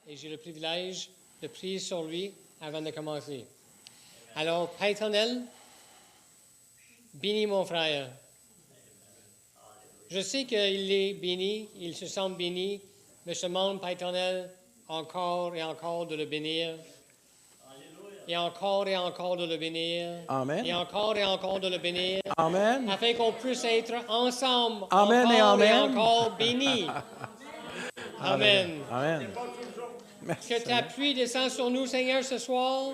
et j'ai le privilège de prier sur lui avant de commencer. Alors, Père éternel, bénis mon frère. Je sais qu'il est béni, il se sent béni, mais je demande, Père éternel, encore et encore de le bénir. Et encore de le bénir. Amen. Et encore de le bénir. Amen. Afin qu'on puisse être ensemble, Amen et encore amen. encore bénis. Amen. Amen. Merci, Que ta pluie descende sur nous, Seigneur, ce soir.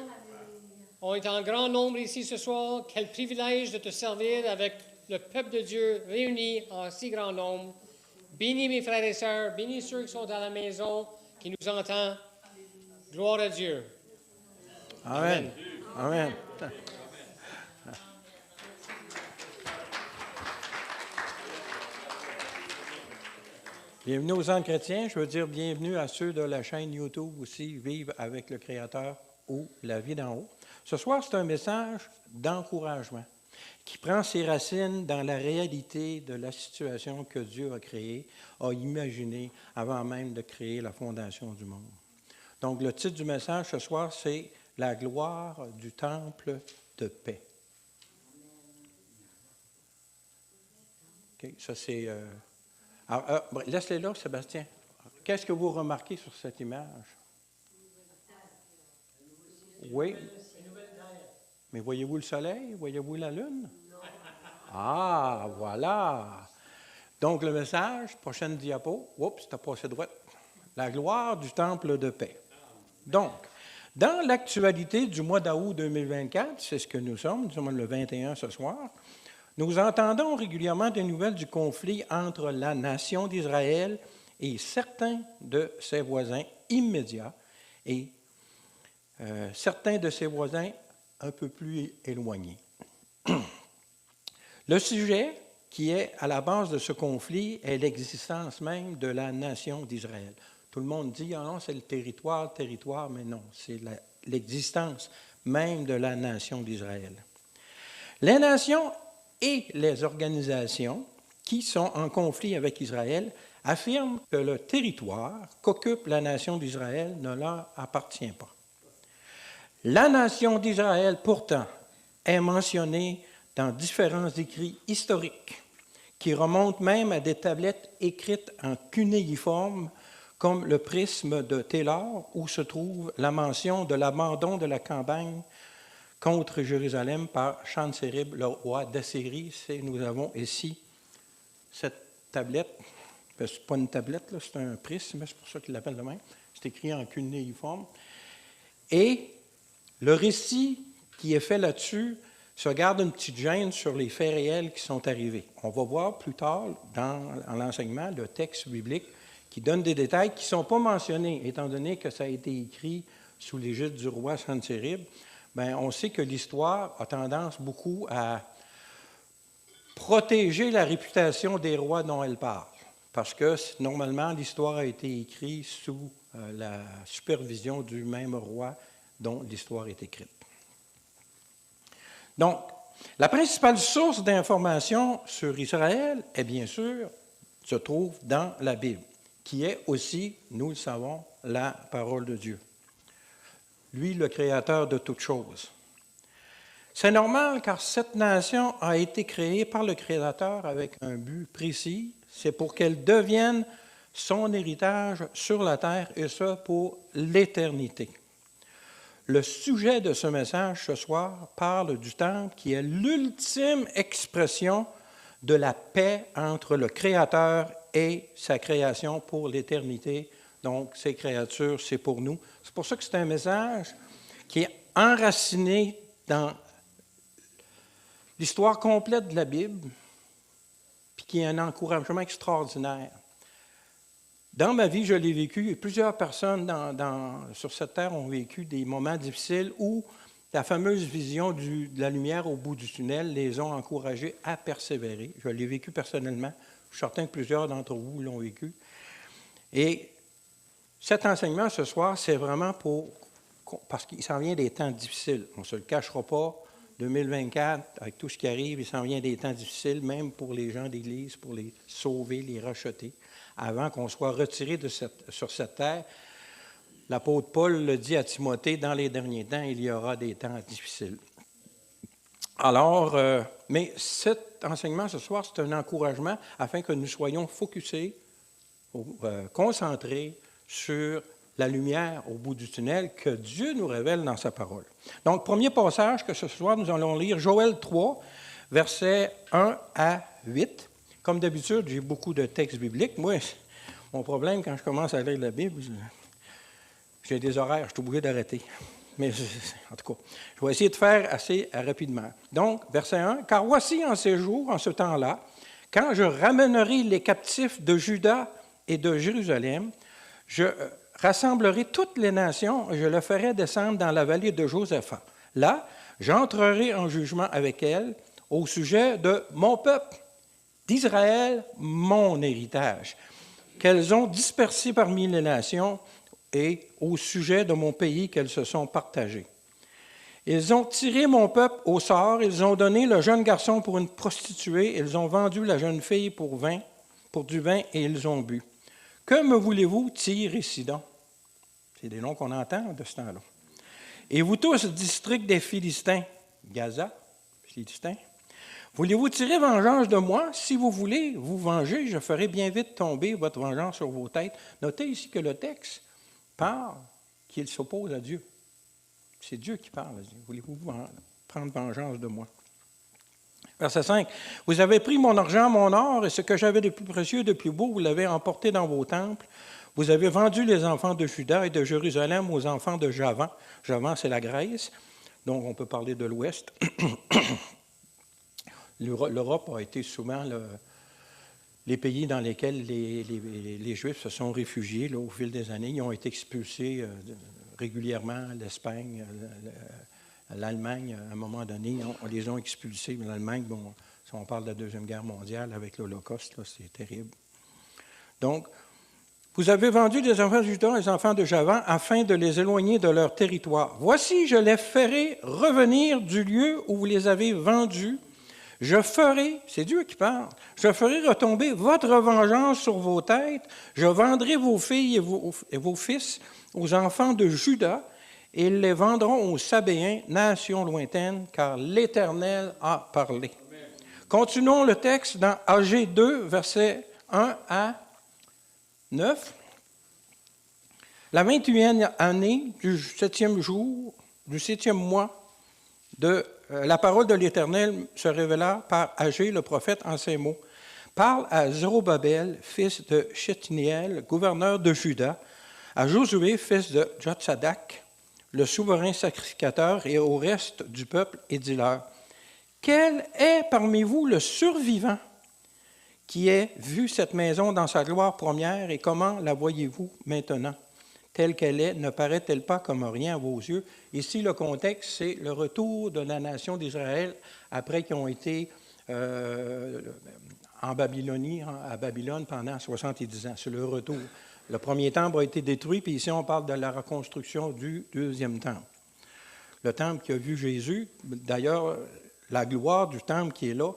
On est en grand nombre ici ce soir. Quel privilège de te servir avec le peuple de Dieu réuni en si grand nombre. Bénis mes frères et sœurs, bénis ceux qui sont à la maison, qui nous entendent. Gloire à Dieu. Amen. Amen. Bienvenue aux Centres chrétiens. Je veux dire bienvenue à ceux de la chaîne YouTube aussi, Vivre avec le Créateur ou La vie d'en haut. Ce soir, c'est un message d'encouragement qui prend ses racines dans la réalité de la situation que Dieu a créée, a imaginée avant même de créer la fondation du monde. Donc, le titre du message ce soir, c'est « La gloire du temple de paix ». OK, ça c'est... laisse-les là, Sébastien. Qu'est-ce que vous remarquez sur cette image? Oui. Mais voyez-vous le soleil? Voyez-vous la lune? Ah, voilà. Donc, le message, prochaine diapo. Oups, tu as passé droite. La gloire du temple de paix. Donc, dans l'actualité du mois d'août 2024, c'est ce que nous sommes le 21 ce soir, nous entendons régulièrement des nouvelles du conflit entre la nation d'Israël et certains de ses voisins immédiats et certains de ses voisins un peu plus éloignés. Le sujet qui est à la base de ce conflit est l'existence même de la nation d'Israël. Tout le monde dit, ah non, c'est le territoire, mais non, c'est l'existence même de la nation d'Israël. Les nations et les organisations qui sont en conflit avec Israël affirment que le territoire qu'occupe la nation d'Israël ne leur appartient pas. La nation d'Israël, pourtant, est mentionnée dans différents écrits historiques qui remontent même à des tablettes écrites en cunéiforme comme le prisme de Taylor, où se trouve la mention de l'abandon de la campagne contre Jérusalem par Shencherib, le roi d'Assyrie. Nous avons ici cette tablette. Ce n'est pas une tablette, là, c'est un prisme, c'est pour ça qu'il l'appelle de même. C'est écrit en cunéiforme. Et le récit qui est fait là-dessus se garde une petite gêne sur les faits réels qui sont arrivés. On va voir plus tard dans l'enseignement le texte biblique qui donne des détails qui ne sont pas mentionnés, étant donné que ça a été écrit sous l'égide du roi Shencherib. Bien, on sait que l'histoire a tendance beaucoup à protéger la réputation des rois dont elle parle, parce que normalement, l'histoire a été écrite sous la supervision du même roi dont l'histoire est écrite. Donc, la principale source d'information sur Israël, est bien sûr, se trouve dans la Bible, qui est aussi, nous le savons, la parole de Dieu. Lui, le créateur de toutes choses. C'est normal car cette nation a été créée par le Créateur avec un but précis, c'est pour qu'elle devienne son héritage sur la terre et ça pour l'éternité. Le sujet de ce message ce soir parle du temple qui est l'ultime expression de la paix entre le Créateur et sa création pour l'éternité. Donc, ces créatures, c'est pour nous. C'est pour ça que c'est un message qui est enraciné dans l'histoire complète de la Bible, puis qui est un encouragement extraordinaire. Dans ma vie, je l'ai vécu, et plusieurs personnes sur cette terre ont vécu des moments difficiles où la fameuse vision de la lumière au bout du tunnel les ont encouragés à persévérer. Je l'ai vécu personnellement. Je suis certain que plusieurs d'entre vous l'ont vécu. Et cet enseignement ce soir, c'est vraiment parce qu'il s'en vient des temps difficiles. On ne se le cachera pas. 2024, avec tout ce qui arrive, il s'en vient des temps difficiles, même pour les gens d'Église, pour les sauver, les racheter, avant qu'on soit retirés sur cette terre L'apôtre Paul le dit à Timothée, dans les derniers temps, il y aura des temps difficiles. Alors, mais cet enseignement ce soir, c'est un encouragement afin que nous soyons focusés, concentrés sur la lumière au bout du tunnel que Dieu nous révèle dans sa parole. Donc, premier passage que ce soir, nous allons lire Joël 3, versets 1 à 8. Comme d'habitude, j'ai beaucoup de textes bibliques. Moi, mon problème, quand je commence à lire la Bible, j'ai des horaires, je suis obligé d'arrêter. Mais en tout cas, je vais essayer de faire assez rapidement. Donc, verset 1, « Car voici en ces jours, en ce temps-là, quand je ramènerai les captifs de Juda et de Jérusalem, je rassemblerai toutes les nations et je les ferai descendre dans la vallée de Josaphat. Là, j'entrerai en jugement avec elles au sujet de mon peuple, d'Israël, mon héritage, qu'elles ont dispersé parmi les nations et au sujet de mon pays qu'elles se sont partagées. Ils ont tiré mon peuple au sort, ils ont donné le jeune garçon pour une prostituée, ils ont vendu la jeune fille pour du vin et ils ont bu. Que me voulez-vous, Tyr et Sidon? C'est des noms qu'on entend de ce temps-là. Et vous tous, district des Philistins, Gaza, Philistins, voulez-vous tirer vengeance de moi? Si vous voulez vous venger, je ferai bien vite tomber votre vengeance sur vos têtes. Notez ici que le texte parle qu'il s'oppose à Dieu. C'est Dieu qui parle. Voulez-vous prendre vengeance de moi? Verset 5. Vous avez pris mon argent, mon or, et ce que j'avais de plus précieux, de plus beau, vous l'avez emporté dans vos temples. Vous avez vendu les enfants de Juda et de Jérusalem aux enfants de Javan. Javan, c'est la Grèce, donc on peut parler de l'Ouest. L'Europe a été souvent les pays dans lesquels les Juifs se sont réfugiés là, au fil des années. Ils ont été expulsés régulièrement, l'Espagne, l'Allemagne, à un moment donné, on les a expulsés. L'Allemagne, bon, si on parle de la Deuxième Guerre mondiale avec l'Holocauste, là, c'est terrible. Donc, vous avez vendu des enfants de Juda et des enfants de Javan afin de les éloigner de leur territoire. Voici, je les ferai revenir du lieu où vous les avez vendus. Je ferai, c'est Dieu qui parle, je ferai retomber votre vengeance sur vos têtes. Je vendrai vos filles et vos fils aux enfants de Juda, et ils les vendront aux Sabéens, nation lointaine, car l'Éternel a parlé. Amen. Continuons le texte dans Agé 2, versets 1 à 9. La 21e année du 7e jour, du 7e mois, la parole de l'Éternel se révéla par Agé, le prophète, en ces mots. Parle à Zorobabel, fils de Shetniel, gouverneur de Juda, à Josué, fils de Jotsadak, le souverain sacrificateur, et au reste du peuple, et dis-leur, quel est parmi vous le survivant qui ait vu cette maison dans sa gloire première, et comment la voyez-vous maintenant? Telle qu'elle est, ne paraît-elle pas comme rien à vos yeux? Ici, le contexte, c'est le retour de la nation d'Israël après qu'ils ont été en Babylonie, à Babylone pendant 70 ans. C'est le retour. Le premier temple a été détruit, puis ici, on parle de la reconstruction du deuxième temple. Le temple qui a vu Jésus, d'ailleurs, la gloire du temple qui est là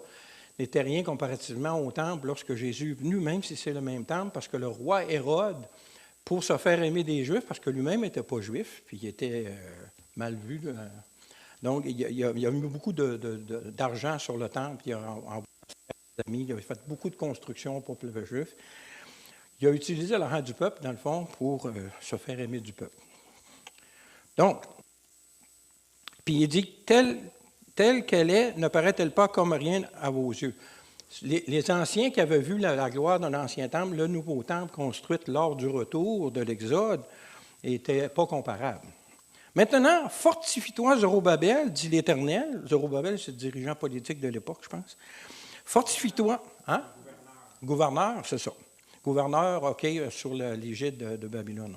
n'était rien comparativement au temple lorsque Jésus est venu, même si c'est le même temple, parce que le roi Hérode, pour se faire aimer des Juifs, parce que lui-même n'était pas juif, puis il était mal vu. Donc, il a mis beaucoup d'argent sur le temple, il a fait beaucoup de constructions pour le peuple juif. Il a utilisé l'argent du peuple, dans le fond, pour se faire aimer du peuple. Donc, puis il dit, telle qu'elle est, ne paraît-elle pas comme rien à vos yeux? Les anciens qui avaient vu la gloire de l'Ancien Temple, le nouveau temple construit lors du retour de l'Exode, n'était pas comparable. Maintenant, fortifie-toi, Zorobabel, dit l'Éternel. Zorobabel, c'est le dirigeant politique de l'époque, je pense. Fortifie-toi. Hein? Gouverneur, c'est ça. Gouverneur, OK, sur l'égide de Babylone.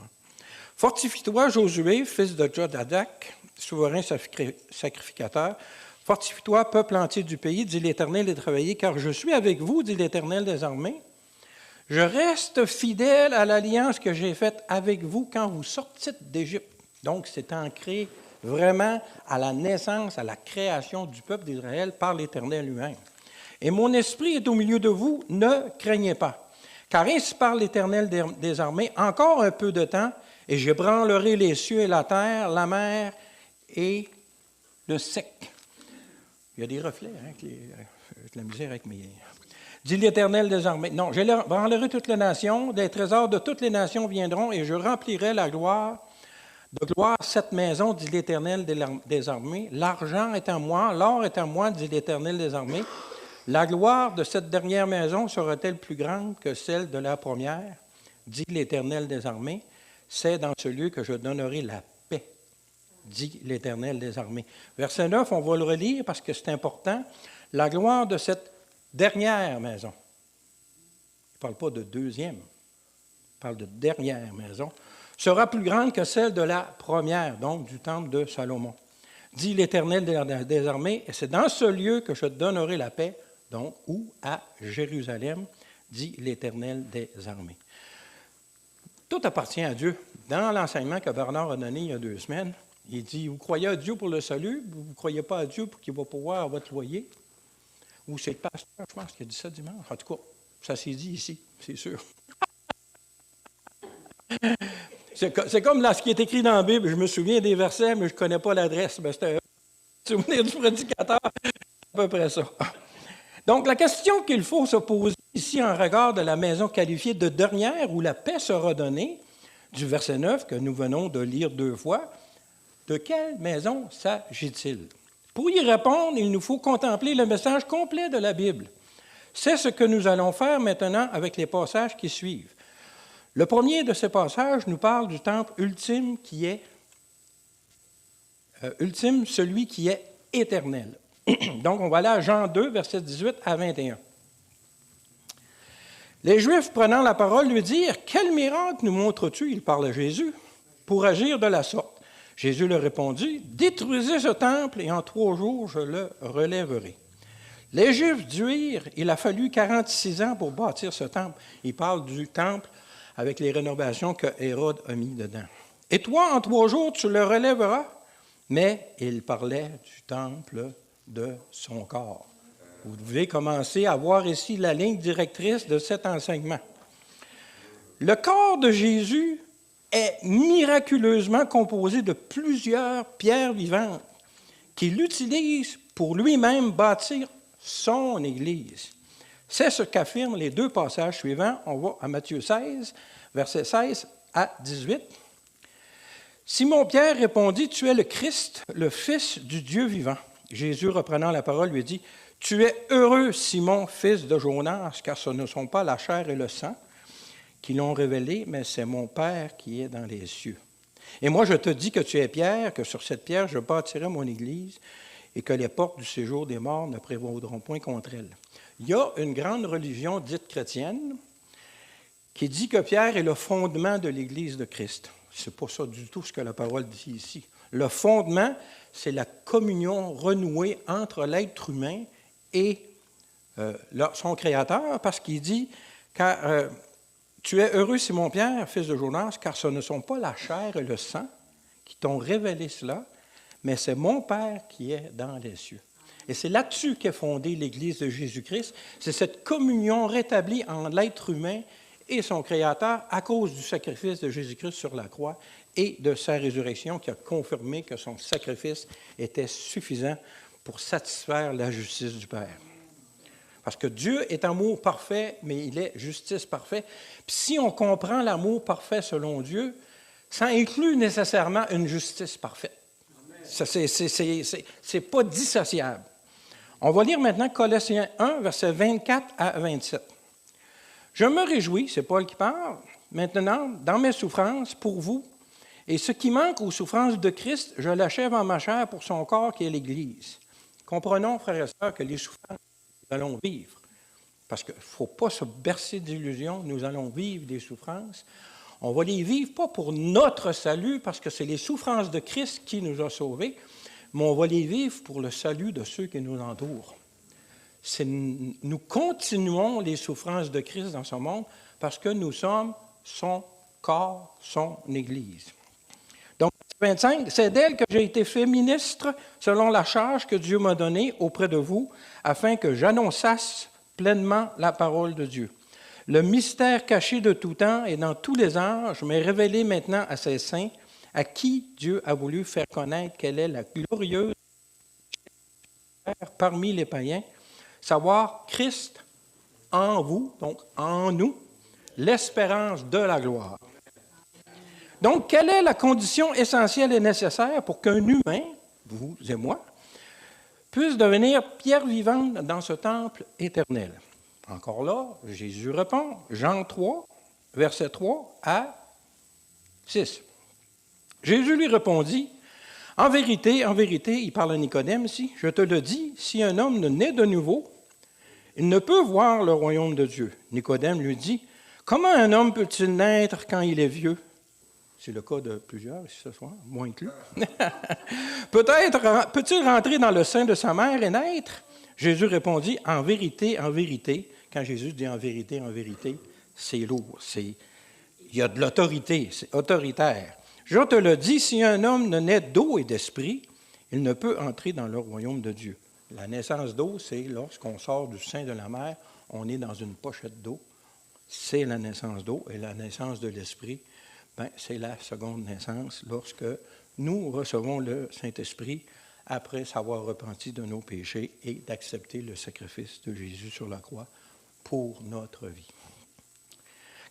Fortifie-toi, Josué, fils de Jodadak, souverain sacrificateur. Fortifie-toi, peuple entier du pays, dit l'Éternel des travailleurs, car je suis avec vous, dit l'Éternel des armées. Je reste fidèle à l'alliance que j'ai faite avec vous quand vous sortîtes d'Égypte. Donc, c'est ancré vraiment à la naissance, à la création du peuple d'Israël par l'Éternel lui-même. Et mon esprit est au milieu de vous, ne craignez pas. Car ainsi parle l'Éternel des armées, encore un peu de temps, Et j'ébranlerai les cieux et la terre, la mer et le sec. Il y a des reflets, hein, j'ai de la misère avec mes... Dit l'Éternel des armées. Non, je branlerai toutes les nations, des trésors de toutes les nations viendront, et je remplirai de gloire cette maison, dit l'Éternel des armées. L'argent est à moi, l'or est à moi, dit l'Éternel des armées. La gloire de cette dernière maison sera-t-elle plus grande que celle de la première, dit l'Éternel des armées. C'est dans ce lieu que je donnerai la paix, dit l'Éternel des armées. Verset 9, on va le relire parce que c'est important. La gloire de cette dernière maison. Il ne parle pas de deuxième, il parle de dernière maison. Sera plus grande que celle de la première, donc du temple de Salomon. Dit l'Éternel des armées, et c'est dans ce lieu que je donnerai la paix, donc, ou à Jérusalem, dit l'Éternel des armées. Tout appartient à Dieu. Dans l'enseignement que Bernard a donné il y a 2 semaines, il dit, vous croyez à Dieu pour le salut, vous ne croyez pas à Dieu pour qu'il va pouvoir votre loyer. Ou c'est le pasteur, je pense, qui a dit ça dimanche. En tout cas, ça s'est dit ici, c'est sûr. C'est comme là, ce qui est écrit dans la Bible. Je me souviens des versets, mais je ne connais pas l'adresse. Mais c'était un souvenir du prédicateur. C'est à peu près ça. Donc, la question qu'il faut se poser ici en regard de la maison qualifiée de dernière où la paix sera donnée, du verset 9 que nous venons de lire 2 fois, de quelle maison s'agit-il? Pour y répondre, il nous faut contempler le message complet de la Bible. C'est ce que nous allons faire maintenant avec les passages qui suivent. Le premier de ces passages nous parle du temple ultime qui est celui qui est éternel. Donc, on va aller à Jean 2, versets 18 à 21. Les Juifs, prenant la parole, lui dirent « Quel miracle nous montres-tu » Il parle à Jésus, « pour agir de la sorte. » Jésus leur répondit, « Détruisez ce temple et en 3 jours je le relèverai. » Les Juifs dirent, « Il a fallu 46 ans pour bâtir ce temple. » Il parle du temple avec les rénovations que Hérode a mis dedans. « Et toi, en 3 jours, tu le relèveras. » Mais il parlait du temple de son corps. Vous devez commencer à voir ici la ligne directrice de cet enseignement. Le corps de Jésus est miraculeusement composé de plusieurs pierres vivantes qu'il utilise pour lui-même bâtir son Église. C'est ce qu'affirment les 2 passages suivants. On va à Matthieu 16, versets 16 à 18. Simon-Pierre répondit, « Tu es le Christ, le Fils du Dieu vivant. » Jésus, reprenant la parole, lui dit, « Tu es heureux, Simon, fils de Jonas, car ce ne sont pas la chair et le sang qui l'ont révélé, mais c'est mon Père qui est dans les cieux. Et moi, je te dis que tu es Pierre, que sur cette pierre, je bâtirai mon Église, et que les portes du séjour des morts ne prévaudront point contre elle. » Il y a une grande religion dite chrétienne qui dit que Pierre est le fondement de l'Église de Christ. Ce n'est pas ça du tout ce que la parole dit ici. Le fondement, c'est la communion renouée entre l'être humain et son Créateur, parce qu'il dit « Tu es heureux, Simon-Pierre, fils de Jonas, car ce ne sont pas la chair et le sang qui t'ont révélé cela, mais c'est mon Père qui est dans les cieux. » Et c'est là-dessus qu'est fondée l'Église de Jésus-Christ. C'est cette communion rétablie entre l'être humain et son Créateur à cause du sacrifice de Jésus-Christ sur la croix et de sa résurrection qui a confirmé que son sacrifice était suffisant pour satisfaire la justice du Père. Parce que Dieu est amour parfait, mais il est justice parfaite. Puis si on comprend l'amour parfait selon Dieu, ça inclut nécessairement une justice parfaite. Ça, c'est pas dissociable. On va lire maintenant Colossiens 1, versets 24 à 27. « Je me réjouis, c'est Paul qui parle, maintenant, dans mes souffrances pour vous, et ce qui manque aux souffrances de Christ, je l'achève en ma chair pour son corps qui est l'Église. » Comprenons, frères et sœurs, que les souffrances que nous allons vivre, parce qu'il ne faut pas se bercer d'illusions, nous allons vivre des souffrances. On va les vivre pas pour notre salut, parce que c'est les souffrances de Christ qui nous a sauvés, mais on va les vivre pour le salut de ceux qui nous entourent. Nous continuons les souffrances de Christ dans ce monde parce que nous sommes son corps, son Église. Donc, 25, c'est d'elle que j'ai été fait ministre selon la charge que Dieu m'a donnée auprès de vous, afin que j'annonçasse pleinement la parole de Dieu. le mystère caché de tout temps et dans tous les âges, mais révélé maintenant à ses saints, à qui Dieu a voulu faire connaître quelle est la glorieuse parmi les païens, savoir Christ en vous, donc en nous, l'espérance de la gloire. Donc, quelle est la condition essentielle et nécessaire pour qu'un humain, vous et moi, puisse devenir pierre vivante dans ce temple éternel? Encore là, Jésus répond, Jean 3, verset 3 à 6. Jésus lui répondit, en vérité, il parle à Nicodème ici, je te le dis, si un homme ne naît de nouveau, il ne peut voir le royaume de Dieu. Nicodème lui dit, comment un homme peut-il naître quand il est vieux? C'est le cas de plusieurs ici ce soir, moi inclus. Peut-il rentrer dans le sein de sa mère et naître? Jésus répondit, en vérité, quand Jésus dit en vérité, c'est lourd, il y a de l'autorité, c'est autoritaire. Je te le dis, si un homme ne naît d'eau et d'esprit, il ne peut entrer dans le royaume de Dieu. La naissance d'eau, c'est lorsqu'on sort du sein de la mère, on est dans une pochette d'eau. C'est la naissance d'eau. Et la naissance de l'esprit, c'est la seconde naissance lorsque nous recevons le Saint-Esprit après s'avoir repenti de nos péchés et d'accepter le sacrifice de Jésus sur la croix pour notre vie.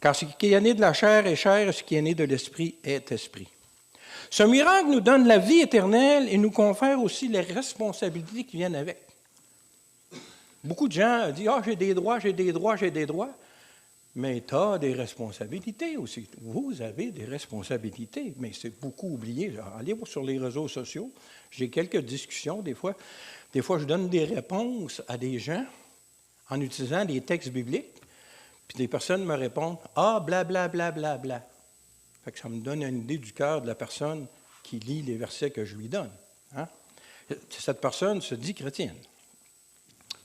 Car ce qui est né de la chair est chair, et ce qui est né de l'esprit est esprit. Ce miracle nous donne la vie éternelle et nous confère aussi les responsabilités qui viennent avec. Beaucoup de gens disent « Ah, j'ai des droits. » Mais tu as des responsabilités aussi. Vous avez des responsabilités, mais c'est beaucoup oublié. Allez sur les réseaux sociaux. J'ai quelques discussions des fois. Des fois, je donne des réponses à des gens en utilisant des textes bibliques. Puis des personnes me répondent « Ah, blablabla. Bla, bla, bla. » Fait que ça me donne une idée du cœur de la personne qui lit les versets que je lui donne. Hein? Cette personne se dit chrétienne.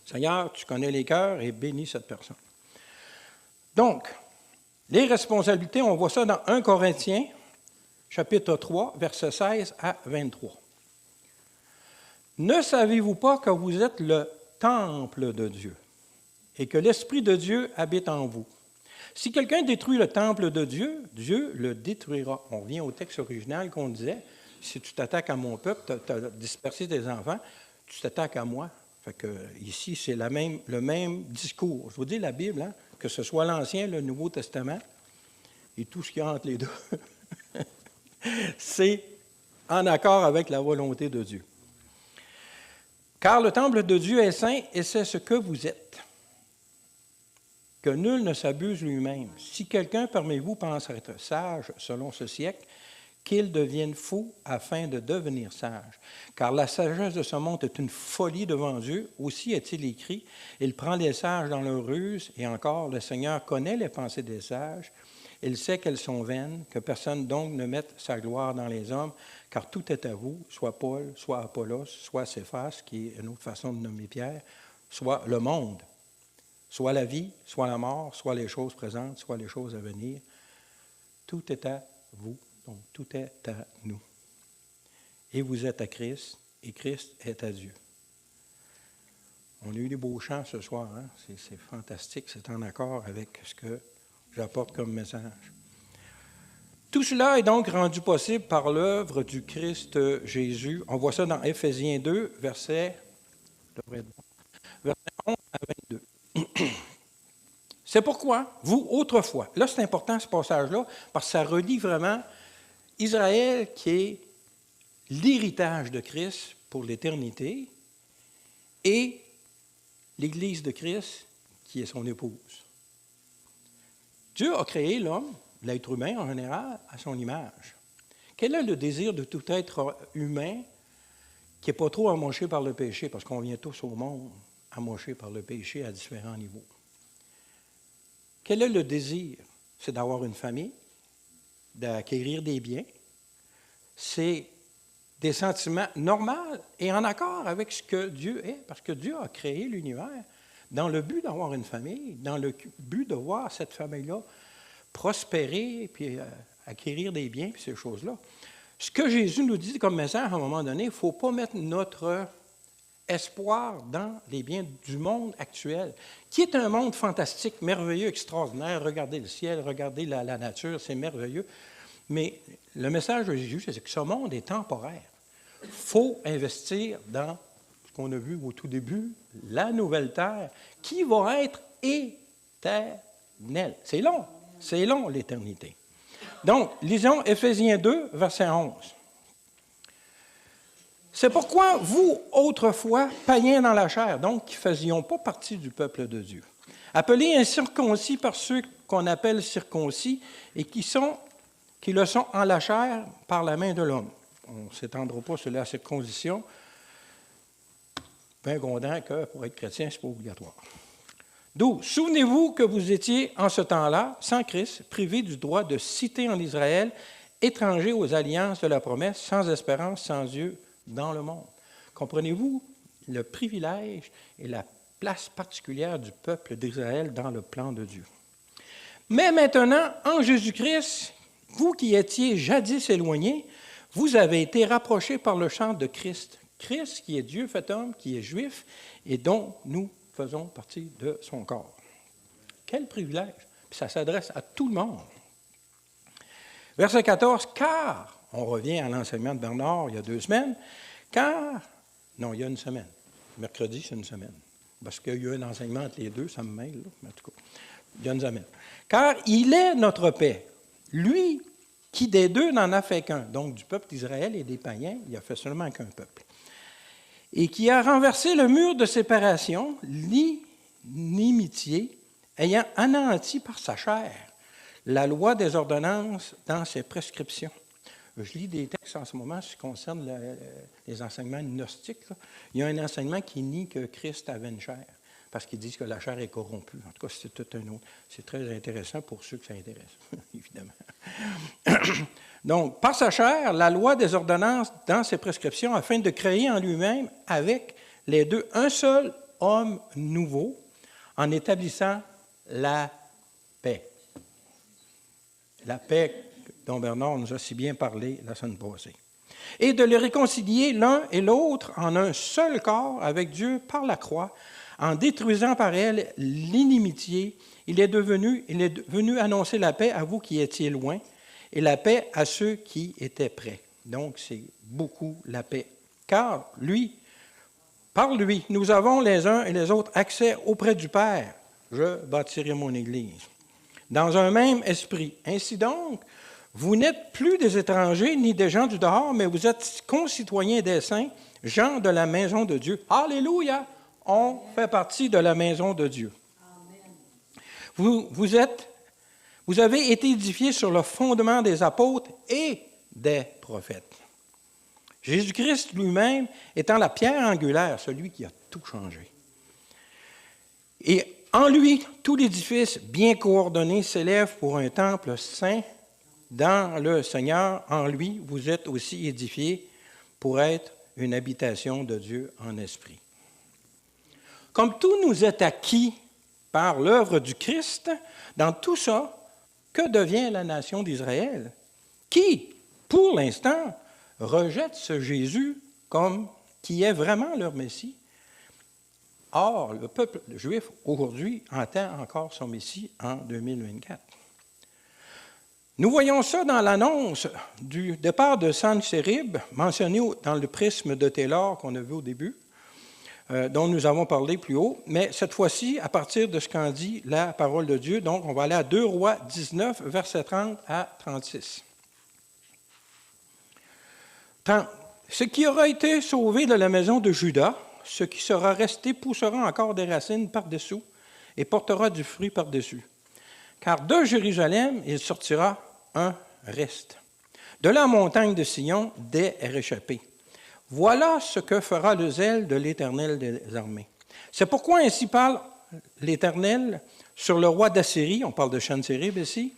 Seigneur, tu connais les cœurs et bénis cette personne. Donc, les responsabilités, on voit ça dans 1 Corinthiens, chapitre 3, versets 16 à 23. Ne savez-vous pas que vous êtes le temple de Dieu et que l'Esprit de Dieu habite en vous? Si quelqu'un détruit le temple de Dieu, Dieu le détruira. On revient au texte original qu'on disait, si tu t'attaques à mon peuple, tu as dispersé tes enfants, tu t'attaques à moi. Fait que, ici, c'est le même discours. Je vous dis, la Bible, hein, que ce soit l'Ancien, le Nouveau Testament, et tout ce qu'il y a entre les deux, c'est en accord avec la volonté de Dieu. Car le temple de Dieu est saint, et c'est ce que vous êtes. Que nul ne s'abuse lui-même. Si quelqu'un parmi vous pense être sage selon ce siècle, qu'il devienne fou afin de devenir sage. Car la sagesse de ce monde est une folie devant Dieu. Aussi est-il écrit, il prend les sages dans leur ruse, et encore, le Seigneur connaît les pensées des sages. Il sait qu'elles sont vaines, que personne donc ne mette sa gloire dans les hommes, car tout est à vous, soit Paul, soit Apollos, soit Céphas, qui est une autre façon de nommer Pierre, soit le monde. Soit la vie, soit la mort, soit les choses présentes, soit les choses à venir. Tout est à vous, donc tout est à nous. Et vous êtes à Christ, et Christ est à Dieu. On a eu des beaux chants ce soir, hein? C'est fantastique, c'est en accord avec ce que j'apporte comme message. Tout cela est donc rendu possible par l'œuvre du Christ Jésus. On voit ça dans Éphésiens 2, verset 11 à 22. C'est pourquoi, vous, autrefois, là c'est important ce passage-là, parce que ça relie vraiment Israël qui est l'héritage de Christ pour l'éternité et l'Église de Christ qui est son épouse. Dieu a créé l'homme, l'être humain en général, à son image. Quel est le désir de tout être humain qui n'est pas trop amoché par le péché, parce qu'on vient tous au monde amochés par le péché à différents niveaux? Quel est le désir? C'est d'avoir une famille, d'acquérir des biens. C'est des sentiments normaux et en accord avec ce que Dieu est, parce que Dieu a créé l'univers dans le but d'avoir une famille, dans le but de voir cette famille-là prospérer, puis acquérir des biens, puis ces choses-là. Ce que Jésus nous dit comme message à un moment donné, il ne faut pas mettre notre espoir dans les biens du monde actuel, qui est un monde fantastique, merveilleux, extraordinaire. Regardez le ciel, regardez la nature, c'est merveilleux. Mais le message de Jésus, c'est que ce monde est temporaire. Il faut investir dans ce qu'on a vu au tout début, la nouvelle terre, qui va être éternelle. C'est long l'éternité. Donc, lisons Éphésiens 2, verset 11. C'est pourquoi vous, autrefois, païens dans la chair, donc qui ne faisions pas partie du peuple de Dieu, appelés incirconcis par ceux qu'on appelle circoncis et qui le sont en la chair par la main de l'homme. On ne s'étendra pas sur la circoncision, bien content que pour être chrétien, ce n'est pas obligatoire. 12. Souvenez-vous que vous étiez en ce temps-là, sans Christ, privés du droit de citer en Israël, étrangers aux alliances de la promesse, sans espérance, sans Dieu dans le monde. Comprenez-vous le privilège et la place particulière du peuple d'Israël dans le plan de Dieu. Mais maintenant, en Jésus-Christ, vous qui étiez jadis éloignés, vous avez été rapprochés par le sang de Christ. Christ qui est Dieu fait homme, qui est juif et dont nous faisons partie de son corps. Quel privilège! Puis ça s'adresse à tout le monde. Verset 14, car, on revient à l'enseignement de Bernard il y a 2 semaines, il y a une semaine. Mercredi, c'est une semaine. Parce qu'il y a eu un enseignement entre les deux, ça me mêle, là, mais en tout cas, il y a une semaine. Car il est notre paix. Lui qui des deux n'en a fait qu'un, donc du peuple d'Israël et des païens, il a fait seulement qu'un peuple. Et qui a renversé le mur de séparation, l'inimitié, ayant anéanti par sa chair la loi des ordonnances dans ses prescriptions. Je lis des textes en ce moment qui concernent les enseignements gnostiques. Là. Il y a un enseignement qui nie que Christ avait une chair, parce qu'ils disent que la chair est corrompue. En tout cas, c'est tout un autre. C'est très intéressant pour ceux que ça intéresse, évidemment. Donc, par sa chair, la loi des ordonnances dans ses prescriptions, afin de créer en lui-même, avec les deux, un seul homme nouveau, en établissant la paix. La paix dont Bernard nous a si bien parlé la semaine passée. Et de les réconcilier l'un et l'autre en un seul corps avec Dieu par la croix, en détruisant par elle l'inimitié. Il est venu annoncer la paix à vous qui étiez loin et la paix à ceux qui étaient près. Donc, c'est beaucoup la paix. Car par lui, nous avons les uns et les autres accès auprès du Père. Je bâtirai mon Église. Dans un même esprit. Ainsi donc, vous n'êtes plus des étrangers ni des gens du dehors, mais vous êtes concitoyens des saints, gens de la maison de Dieu. Alléluia! On fait partie de la maison de Dieu. Amen. Vous avez été édifiés sur le fondement des apôtres et des prophètes. Jésus-Christ lui-même étant la pierre angulaire, celui qui a tout changé. Et en lui, tout l'édifice bien coordonné s'élève pour un temple saint. Dans le Seigneur, en lui, vous êtes aussi édifiés pour être une habitation de Dieu en esprit. Comme tout nous est acquis par l'œuvre du Christ, dans tout ça, que devient la nation d'Israël, qui, pour l'instant, rejette ce Jésus comme qui est vraiment leur Messie? Or, le peuple juif, aujourd'hui, entend encore son Messie en 2024. Nous voyons ça dans l'annonce du départ de Sennachérib, mentionné dans le prisme de Taylor qu'on a vu au début, dont nous avons parlé plus haut, mais cette fois-ci, à partir de ce qu'en dit la parole de Dieu. Donc, on va aller à 2 Rois 19, versets 30 à 36. 30. Ce qui aura été sauvé de la maison de Juda, ce qui sera resté poussera encore des racines par-dessous et portera du fruit par-dessus. Car de Jérusalem, il sortira un reste. De la montagne de Sion, des réchappés. Voilà ce que fera le zèle de l'Éternel des armées. C'est pourquoi ainsi parle l'Éternel sur le roi d'Assyrie, on parle de Sennachérib ici.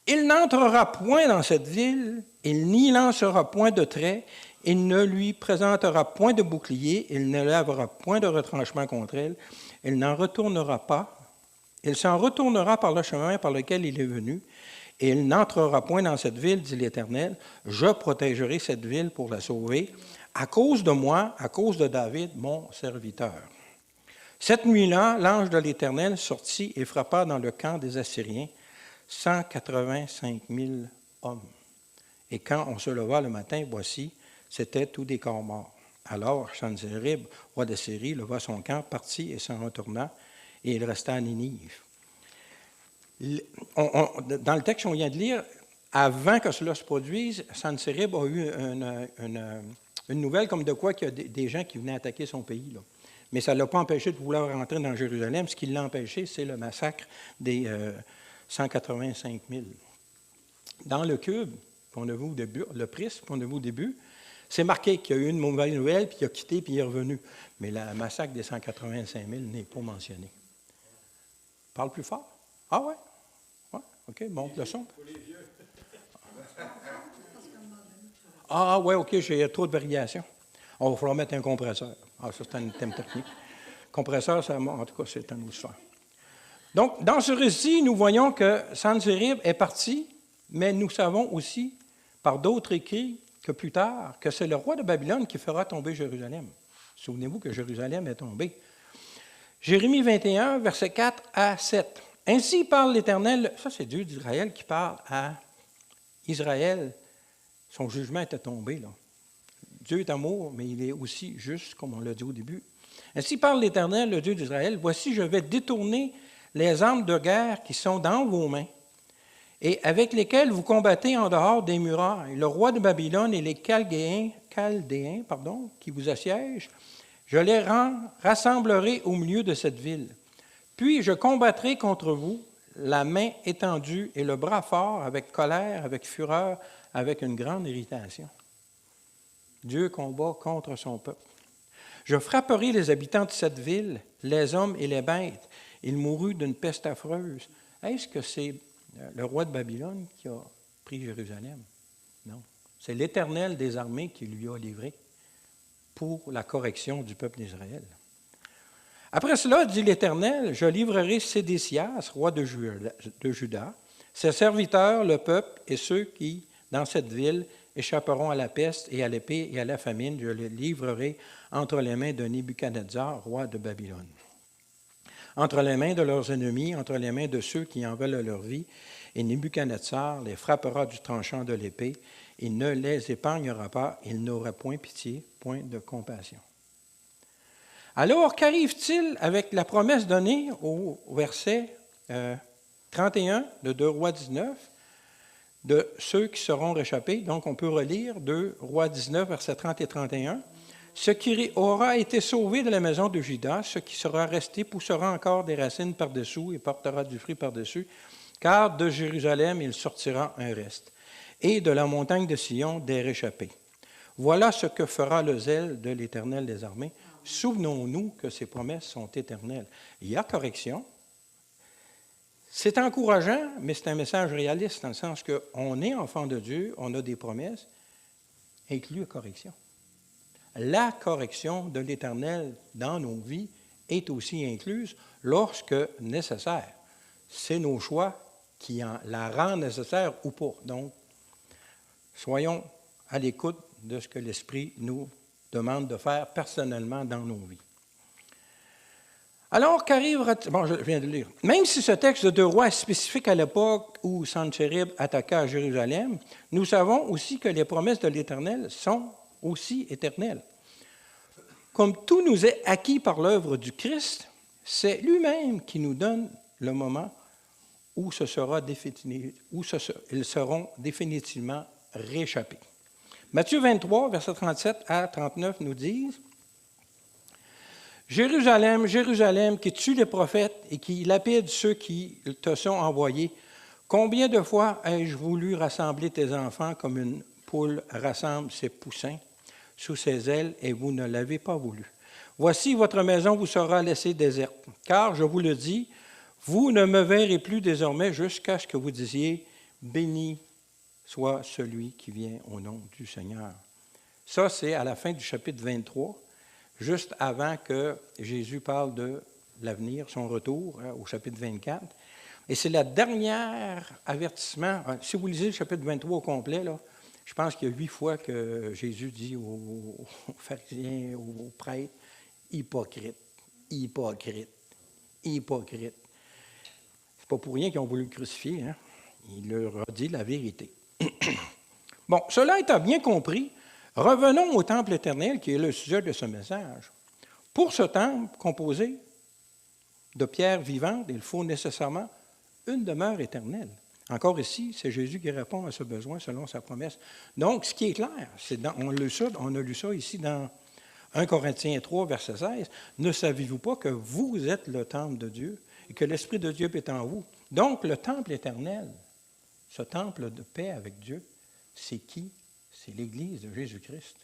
Il n'entrera point dans cette ville, il n'y lancera point de trait, il ne lui présentera point de bouclier, il ne lèvera point de retranchement contre elle, il n'en retournera pas. Il s'en retournera par le chemin par lequel il est venu, et il n'entrera point dans cette ville, dit l'Éternel. Je protégerai cette ville pour la sauver, à cause de moi, à cause de David, mon serviteur. Cette nuit-là, l'ange de l'Éternel sortit et frappa dans le camp des Assyriens 185 000 hommes. Et quand on se leva le matin, voici, c'étaient tous des corps morts. Alors Sennachérib, roi d'Assyrie, leva son camp, partit et s'en retourna, et il resta à Ninive. Dans le texte qu'on vient de lire, avant que cela se produise, Sennachérib a eu une nouvelle comme de quoi qu'il y a des gens qui venaient attaquer son pays, là. Mais ça ne l'a pas empêché de vouloir rentrer dans Jérusalem. Ce qui l'a empêché, c'est le massacre des 185 000. Dans le cube qu'on a vu au début, le prisme qu'on a vu au début, c'est marqué qu'il y a eu une mauvaise nouvelle, puis il a quitté, puis il est revenu. Mais le massacre des 185 000 n'est pas mentionné. Parle plus fort. Ah ouais? Ouais? OK, monte le son. Ah ouais, OK, j'ai trop de variations. On va falloir mettre un compresseur. Ah, ça, c'est un thème technique. Compresseur, ça, en tout cas, c'est un autre histoire. Donc, dans ce récit, nous voyons que Sennachérib est parti, mais nous savons aussi, par d'autres écrits, que plus tard, que c'est le roi de Babylone qui fera tomber Jérusalem. Souvenez-vous que Jérusalem est tombée. Jérémie 21, versets 4 à 7. Ainsi parle l'Éternel, ça c'est Dieu d'Israël qui parle à Israël. Son jugement était tombé, là. Dieu est amour, mais il est aussi juste, comme on l'a dit au début. Ainsi parle l'Éternel, le Dieu d'Israël, voici, je vais détourner les armes de guerre qui sont dans vos mains et avec lesquelles vous combattez en dehors des murailles. Le roi de Babylone et les Chaldéens qui vous assiègent, je les rassemblerai au milieu de cette ville. Puis je combattrai contre vous, la main étendue et le bras fort, avec colère, avec fureur, avec une grande irritation. Dieu combat contre son peuple. Je frapperai les habitants de cette ville, les hommes et les bêtes. Il mourut d'une peste affreuse. Est-ce que c'est le roi de Babylone qui a pris Jérusalem? Non. C'est l'Éternel des armées qui lui a livré pour la correction du peuple d'Israël. Après cela, dit l'Éternel, je livrerai Sédécias, roi de Juda, ses serviteurs, le peuple et ceux qui, dans cette ville, échapperont à la peste et à l'épée et à la famine. Je les livrerai entre les mains de Nebuchadnezzar, roi de Babylone. Entre les mains de leurs ennemis, entre les mains de ceux qui en veulent leur vie, et Nebuchadnezzar les frappera du tranchant de l'épée, il ne les épargnera pas, il n'aura point pitié, point de compassion. Alors, qu'arrive-t-il avec la promesse donnée au verset 31 de 2 Rois 19, de ceux qui seront réchappés? Donc, on peut relire 2 Rois 19, versets 30 et 31. Ce qui aura été sauvé de la maison de Juda, ce qui sera resté poussera encore des racines par-dessous et portera du fruit par-dessus, car de Jérusalem il sortira un reste, et de la montagne de Sion des réchappés. Voilà ce que fera le zèle de l'Éternel des armées. Souvenons-nous que ces promesses sont éternelles. Il y a correction. C'est encourageant, mais c'est un message réaliste, dans le sens qu'on est enfant de Dieu, on a des promesses, inclus correction. La correction de l'Éternel dans nos vies est aussi incluse lorsque nécessaire. C'est nos choix qui la rendent nécessaire ou pas. Donc, soyons à l'écoute de ce que l'Esprit nous demande de faire personnellement dans nos vies. Alors, qu'arrivera-t-il? Bon, je viens de lire. Même si ce texte de 2 Rois est spécifique à l'époque où Sennachérib attaqua Jérusalem, nous savons aussi que les promesses de l'Éternel sont aussi éternelles. Comme tout nous est acquis par l'œuvre du Christ, c'est lui-même qui nous donne le moment où ils seront définitivement réchappés. Matthieu 23, versets 37 à 39 nous disent « Jérusalem, Jérusalem, qui tue les prophètes et qui lapide ceux qui te sont envoyés, combien de fois ai-je voulu rassembler tes enfants comme une poule rassemble ses poussins sous ses ailes, et vous ne l'avez pas voulu. Voici, votre maison vous sera laissée déserte, car, je vous le dis, vous ne me verrez plus désormais jusqu'à ce que vous disiez « Béni soit celui qui vient au nom du Seigneur. » Ça, c'est à la fin du chapitre 23, juste avant que Jésus parle de l'avenir, son retour, au chapitre 24. Et c'est le dernier avertissement. Si vous lisez le chapitre 23 au complet, là, Je pense qu'il y a 8 fois que Jésus dit aux pharisiens, aux prêtres, hypocrite, hypocrite, hypocrite. C'est pas pour rien qu'ils ont voulu le crucifier, hein? Il leur a dit la vérité. Bon, cela étant bien compris, revenons au temple éternel qui est le sujet de ce message. Pour ce temple composé de pierres vivantes, il faut nécessairement une demeure éternelle. Encore ici, c'est Jésus qui répond à ce besoin selon sa promesse. Donc, ce qui est clair, on a lu ça ici dans 1 Corinthiens 3, verset 16. Ne savez-vous pas que vous êtes le temple de Dieu et que l'Esprit de Dieu est en vous? Donc, le temple éternel, ce temple de paix avec Dieu, c'est qui? C'est l'Église de Jésus-Christ.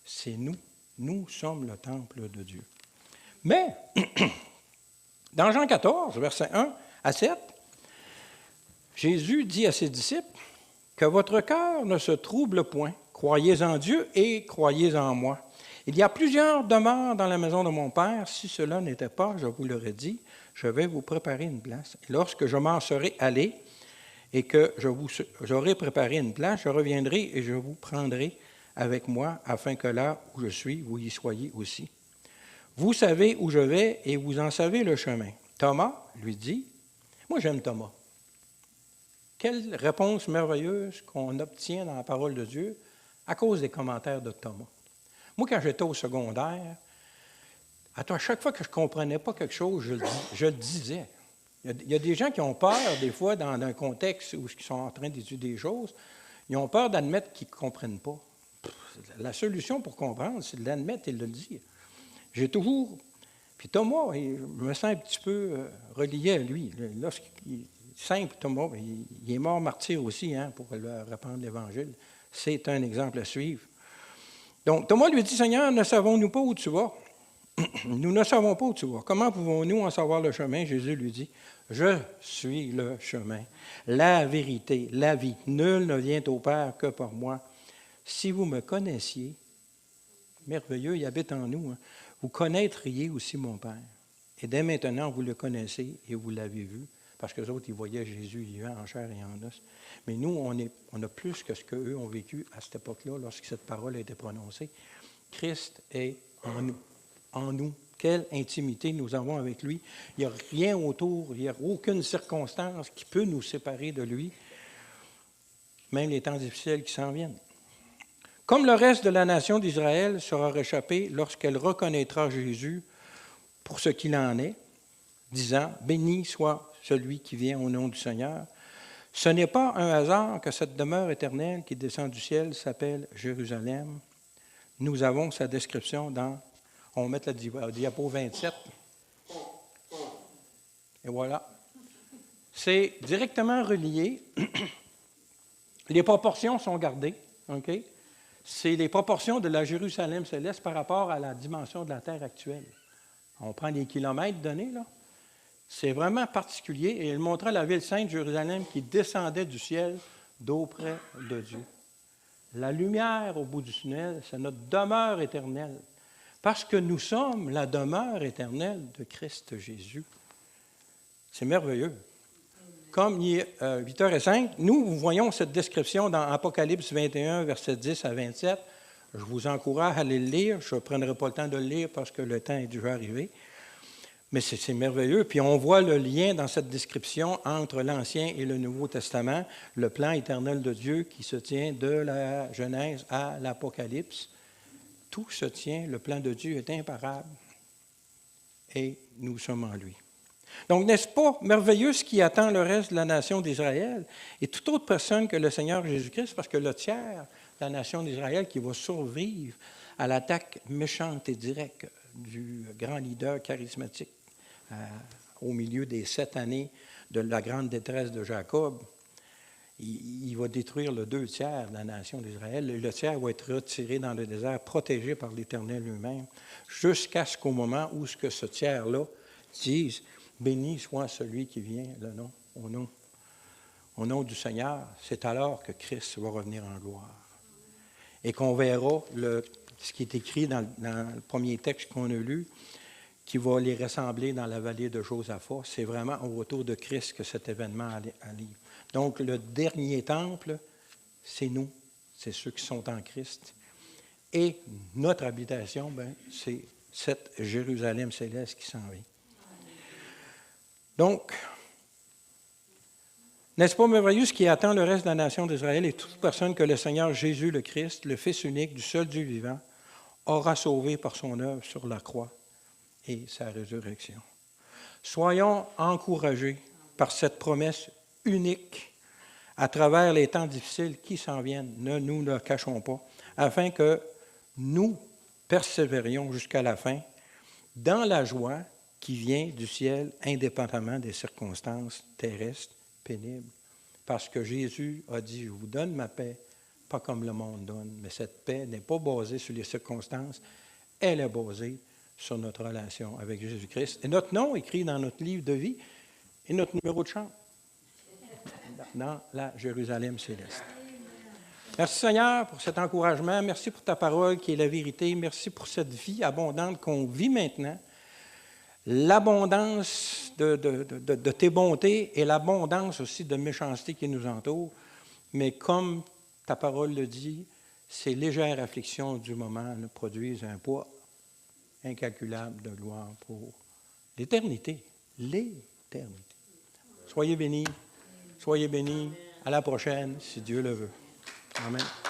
C'est nous. Nous sommes le temple de Dieu. Mais, dans Jean 14, versets 1 à 7, Jésus dit à ses disciples que votre cœur ne se trouble point. Croyez en Dieu et croyez en moi. Il y a plusieurs demeures dans la maison de mon Père. Si cela n'était pas, je vous l'aurais dit, je vais vous préparer une place. Et lorsque je m'en serai allé et que j'aurai préparé une place, je reviendrai et je vous prendrai avec moi, afin que là où je suis, vous y soyez aussi. Vous savez où je vais et vous en savez le chemin. Thomas lui dit, moi j'aime Thomas. Quelle réponse merveilleuse qu'on obtient dans la parole de Dieu à cause des commentaires de Thomas. Moi, quand j'étais au secondaire, à chaque fois que je ne comprenais pas quelque chose, je le disais. Il y a des gens qui ont peur, des fois, dans un contexte où ils sont en train d'étudier des choses, ils ont peur d'admettre qu'ils ne comprennent pas. La solution pour comprendre, c'est de l'admettre et de le dire. J'ai toujours... Puis Thomas, je me sens un petit peu relié à lui. Simple, Thomas, il est mort martyr aussi pour répandre l'Évangile. C'est un exemple à suivre. Donc, Thomas lui dit, « Seigneur, ne savons-nous pas où tu vas? » Nous ne savons pas où tu vas. Comment pouvons-nous en savoir le chemin? Jésus lui dit, « Je suis le chemin, la vérité, la vie. Nul ne vient au Père que par moi. Si vous me connaissiez, merveilleux, il habite en nous, vous connaîtriez aussi mon Père. Et dès maintenant, vous le connaissez et vous l'avez vu. » Parce que les autres, ils voyaient Jésus vivant en chair et en os. Mais nous, on a plus que ce qu'eux ont vécu à cette époque-là, lorsque cette parole a été prononcée. Christ est en nous. En nous. Quelle intimité nous avons avec lui. Il n'y a rien autour, il n'y a aucune circonstance qui peut nous séparer de lui, même les temps difficiles qui s'en viennent. Comme le reste de la nation d'Israël sera réchappée lorsqu'elle reconnaîtra Jésus pour ce qu'il en est, disant, « Béni soit celui qui vient au nom du Seigneur. » Ce n'est pas un hasard que cette demeure éternelle qui descend du ciel s'appelle Jérusalem. Nous avons sa description dans, on va mettre le diapo 27. Et voilà. C'est directement relié. Les proportions sont gardées. OK? C'est les proportions de la Jérusalem céleste par rapport à la dimension de la terre actuelle. On prend les kilomètres donnés, là. C'est vraiment particulier. Et il montrait la ville sainte, Jérusalem, qui descendait du ciel d'auprès de Dieu. La lumière au bout du tunnel, c'est notre demeure éternelle. Parce que nous sommes la demeure éternelle de Christ Jésus. C'est merveilleux. Comme il est 8h05, nous voyons cette description dans Apocalypse 21, versets 10 à 27. Je vous encourage à aller le lire. Je ne prendrai pas le temps de le lire parce que le temps est déjà arrivé. Mais c'est merveilleux. Puis on voit le lien dans cette description entre l'Ancien et le Nouveau Testament, le plan éternel de Dieu qui se tient de la Genèse à l'Apocalypse. Tout se tient, le plan de Dieu est imparable et nous sommes en lui. Donc, n'est-ce pas merveilleux ce qui attend le reste de la nation d'Israël et toute autre personne que le Seigneur Jésus-Christ, parce que le tiers de la nation d'Israël qui va survivre à l'attaque méchante et directe du grand leader charismatique au milieu des 7 années de la grande détresse de Jacob, il va détruire le 2 tiers de la nation d'Israël. Le tiers va être retiré dans le désert, protégé par l'Éternel lui-même, jusqu'à ce qu'au moment où ce tiers-là dise « Béni soit celui qui vient au nom du Seigneur », c'est alors que Christ va revenir en gloire. Et qu'on verra ce qui est écrit dans le premier texte qu'on a lu, qui va les rassembler dans la vallée de Josaphat. C'est vraiment au retour de Christ que cet événement arrive. Donc, le dernier temple, c'est nous. c'est ceux qui sont en Christ. Et notre habitation, ben, c'est cette Jérusalem céleste qui s'en vient. Donc, n'est-ce pas merveilleux ce qui attend le reste de la nation d'Israël et toute personne que le Seigneur Jésus le Christ, le Fils unique du seul Dieu vivant, aura sauvé par son œuvre sur la croix et sa résurrection. Soyons encouragés par cette promesse unique à travers les temps difficiles qui s'en viennent, ne nous le cachons pas, afin que nous persévérions jusqu'à la fin dans la joie qui vient du ciel, indépendamment des circonstances terrestres pénibles. Parce que Jésus a dit, je vous donne ma paix, pas comme le monde donne. Mais cette paix n'est pas basée sur les circonstances, elle est basée sur notre relation avec Jésus-Christ. Et notre nom écrit dans notre livre de vie et notre numéro de chambre dans la Jérusalem céleste. Merci Seigneur pour cet encouragement. Merci pour ta parole qui est la vérité. Merci pour cette vie abondante qu'on vit maintenant. L'abondance de tes bontés et l'abondance aussi de méchanceté qui nous entoure. Mais comme ta parole le dit, ces légères afflictions du moment nous produisent un poids incalculable de gloire pour l'éternité. L'éternité. Soyez bénis. Soyez bénis. À la prochaine, si Dieu le veut. Amen.